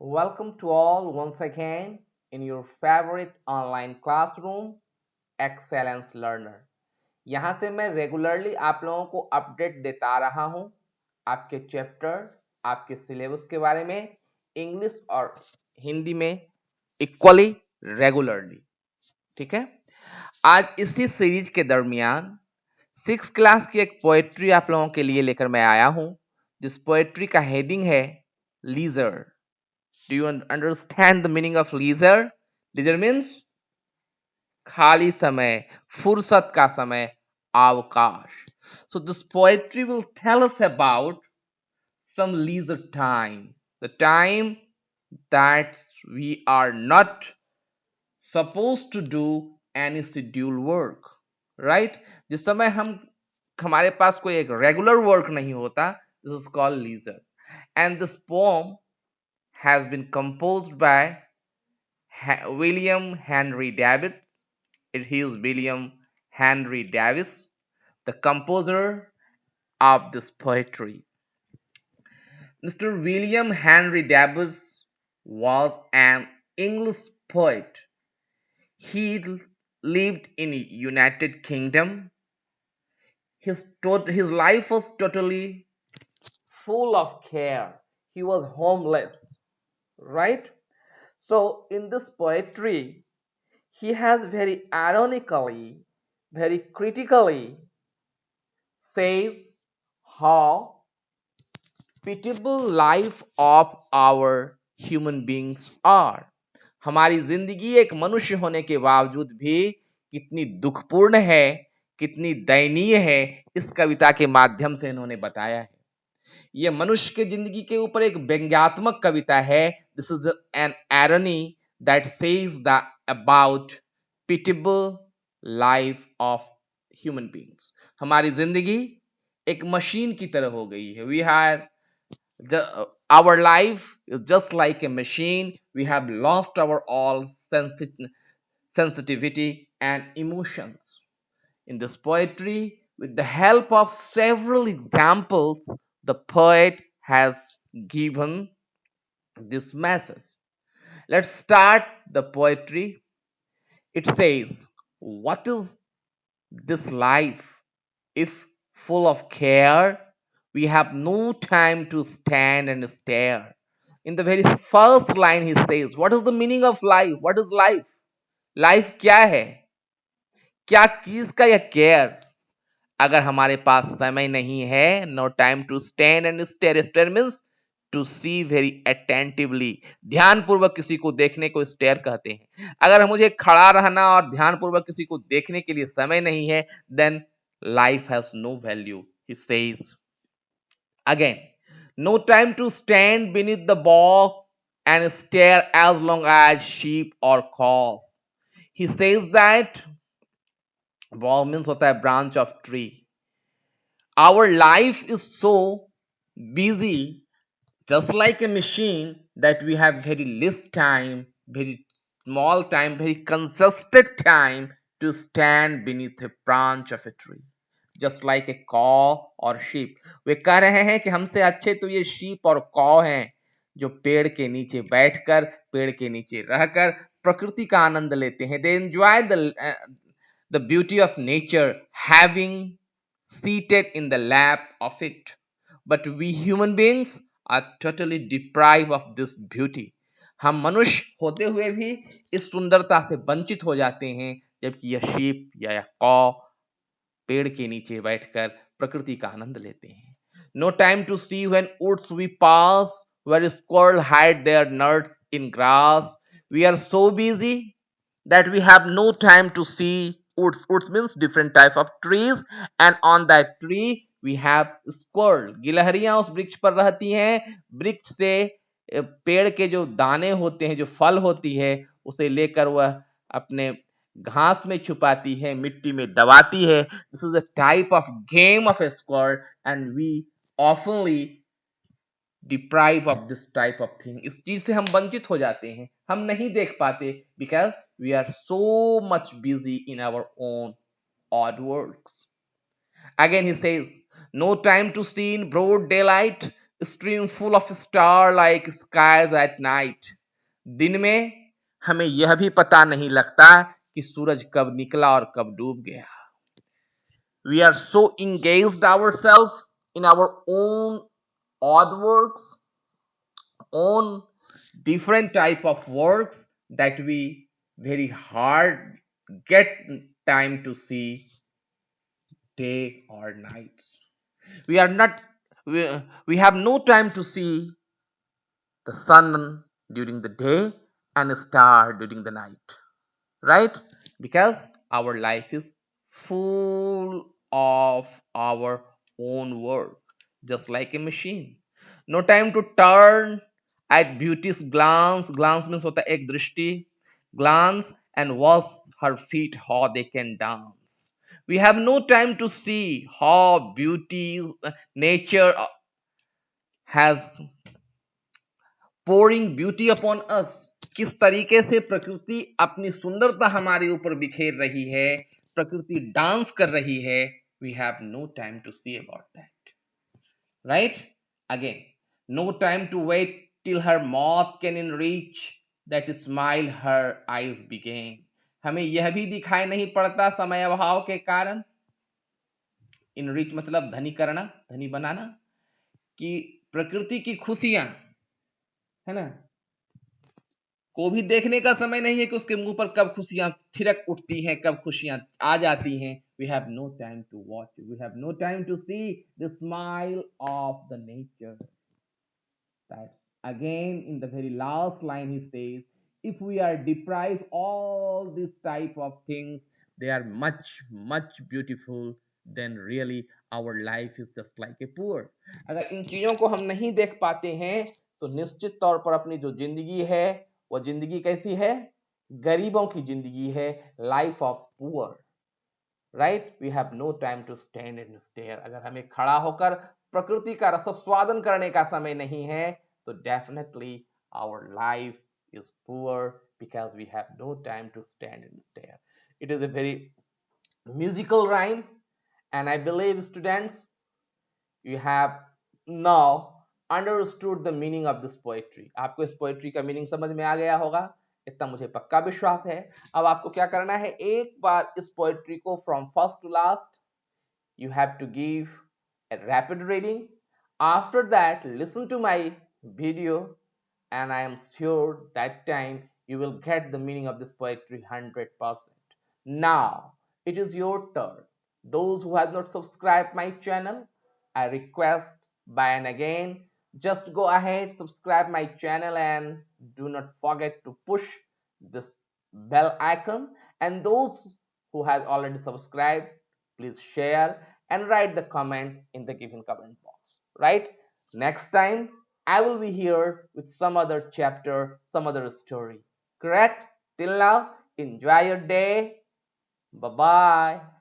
Welcome to all once again in your favorite online classroom, Excellence Learner. यहाँ से मैं regularly आप लोगों को अपडेट देता रहा हूँ आपके चैप्टर, आपके सिलेबस के बारे में, इंग्लिश और हिंदी में इक्वली रेगुलरली। ठीक है। आज इसी सीरीज के दरमियान 6 क्लास की एक पोएट्री आप लोगों के लिए लेकर मैं आया हूँ, जिस पोएट्री का हेडिंग है leisure. Do you understand the meaning of leisure? Leisure means खाली समय, फुर्सत का समय, अवकाश. So this poetry will tell us about some leisure time, the time that we are not supposed to do any scheduled work, right? जिस समय हमारे पास कोई एक regular work नहीं होता, this is called leisure. And this poem has been composed by William Henry Davis. It is William Henry Davis, the composer of this poetry. Mr. William Henry Davis was an English poet. He lived in United Kingdom. His life was totally full of care. He was homeless, right? So in this poetry, he has very ironically, very critically says how pitiable life of our human beings are. हमारी जिंदगी एक मनुष्य होने के बावजूद भी कितनी दुखपूर्ण है, कितनी दयनीय है, इस कविता के माध्यम से इन्होंने बताया है। ये मनुष्य के जिंदगी के ऊपर एक व्यंग्यात्मक कविता है। This is an irony that says the about pitiable life of human beings. हमारी जिंदगी एक मशीन की तरह हो गई है। We are our life is just like a machine. We have lost our all sensitivity and emotions. In this poetry, with the help of several examples, the poet has given this message. Let's start the poetry. It says, what is this life if full of care? We have no time to stand and stare. In the very first line, he says, what is the meaning of life? What is life? Life क्या है? क्या चीज का यह care? अगर हमारे पास समय नहीं है, no time to stand and stare. Stare means to see very attentively. ध्यान पूर्वक किसी को देखने को स्टेयर कहते हैं. अगर मुझे खड़ा रहना और ध्यान पूर्वक किसी को देखने के लिए समय नहीं है, then life has no value. He says again, no time to stand beneath the boughs and stare as long as sheep or cows. He says that bough means होता है branch of tree. Our life is so busy, just like a machine, that we have very less time, very small time, very congested time to stand beneath a branch of a tree. Just like a cow or sheep. वे कह रहे हैं कि हमसे अच्छे तो ये sheep और cow हैं, जो पेड़ के नीचे बैठकर, पेड़ के नीचे रहकर प्रकृति का आनंद लेते हैं. They enjoy the beauty of nature, having seated in the lap of it. But we human beings are totally deprived of this beauty. हम मनुष्य होते हुए भी इस सुंदरता से वंचित हो जाते हैं, जबकि यह शीप या कौ पेड़ के नीचे बैठकर प्रकृति का आनंद लेते हैं. No time to see when woods we pass, where squirrel hide their nuts in grass. We are so busy that we have no time to see woods. Woods means different type of trees, and on that tree we have squirrel. गिलहरियां उस वृक्ष पर रहती हैं. वृक्ष से पेड़ के जो दाने होते हैं, जो फल होती है, उसे लेकर वह अपने घास में छुपाती है, मिट्टी में दबाती है. This is a type of game of a squirrel, and we ऑफनली deprive of this type of thing. इस चीज से हम वंचित हो जाते हैं, हम नहीं देख पाते, because we are so much busy in our own odd works. Again he says, no time to see in broad daylight stream full of star like skies at night. दिन में हमें यह भी पता नहीं लगता कि सूरज कब निकला और कब डूब गया. We are so engaged ourselves in our own odd works, own different type of works that we very hard get time to see day or nights. We are not we, we have no time to see the sun during the day and a star during the night, right? Because our life is full of our own work, just like a machine. No time to turn at beauty's glance. Glance means hota ek drishti. Glance and watch her feet how they can dance. We have no time to see how beauty nature has pouring beauty upon us. किस तरीके से प्रकृति अपनी सुंदरता हमारे ऊपर बिखेर रही है, प्रकृति डांस कर रही है. We have no time to see about that, right? Again, no time to wait till her mouth can in reach that smile her eyes began. हमें यह भी दिखाई नहीं पड़ता समय अभाव के कारण. इन रिच मतलब धनी करना, धनी बनाना, कि प्रकृति की खुशियां, है ना, को भी देखने का समय नहीं है कि उसके मुंह पर कब खुशियां थिरक उठती हैं, कब खुशियां आ जाती हैं. We have no time to watch, we have no time to see the smile of the nature. That's again in the very last line he says, if we are deprived all this type of things, they are much beautiful, then really our life is just like a poor. अगर इन चीजों को हम नहीं देख पाते हैं तो निश्चित तौर पर अपनी जो जिंदगी है वो जिंदगी कैसी है? गरीबों की जिंदगी है, life of poor. Right, we have no time to stand and stare. अगर हमें खड़ा होकर प्रकृति का रसस्वादन करने का समय नहीं है तो definitely our life is poor because we have no time to stand and stare. It is a very musical rhyme and I believe students you have now understood the meaning of this poetry. आपको इस poetry का meaning समझ में आ गया होगा, इतना मुझे पक्का विश्वास है. अब आपको क्या करना है, एक बार इस पोएट्री को from first to last you have to give a rapid reading. After that, listen to my video and I am sure that time you will get the meaning of this poetry 100%. Now it is your turn. Those who have not subscribed my channel, I request by and again, just go ahead, subscribe my channel and do not forget to push this bell icon. And those who has already subscribed, please share and write the comment in the given comment box, right? Next time I will be here with some other chapter, some other story, correct? Till now, enjoy your day. Bye bye.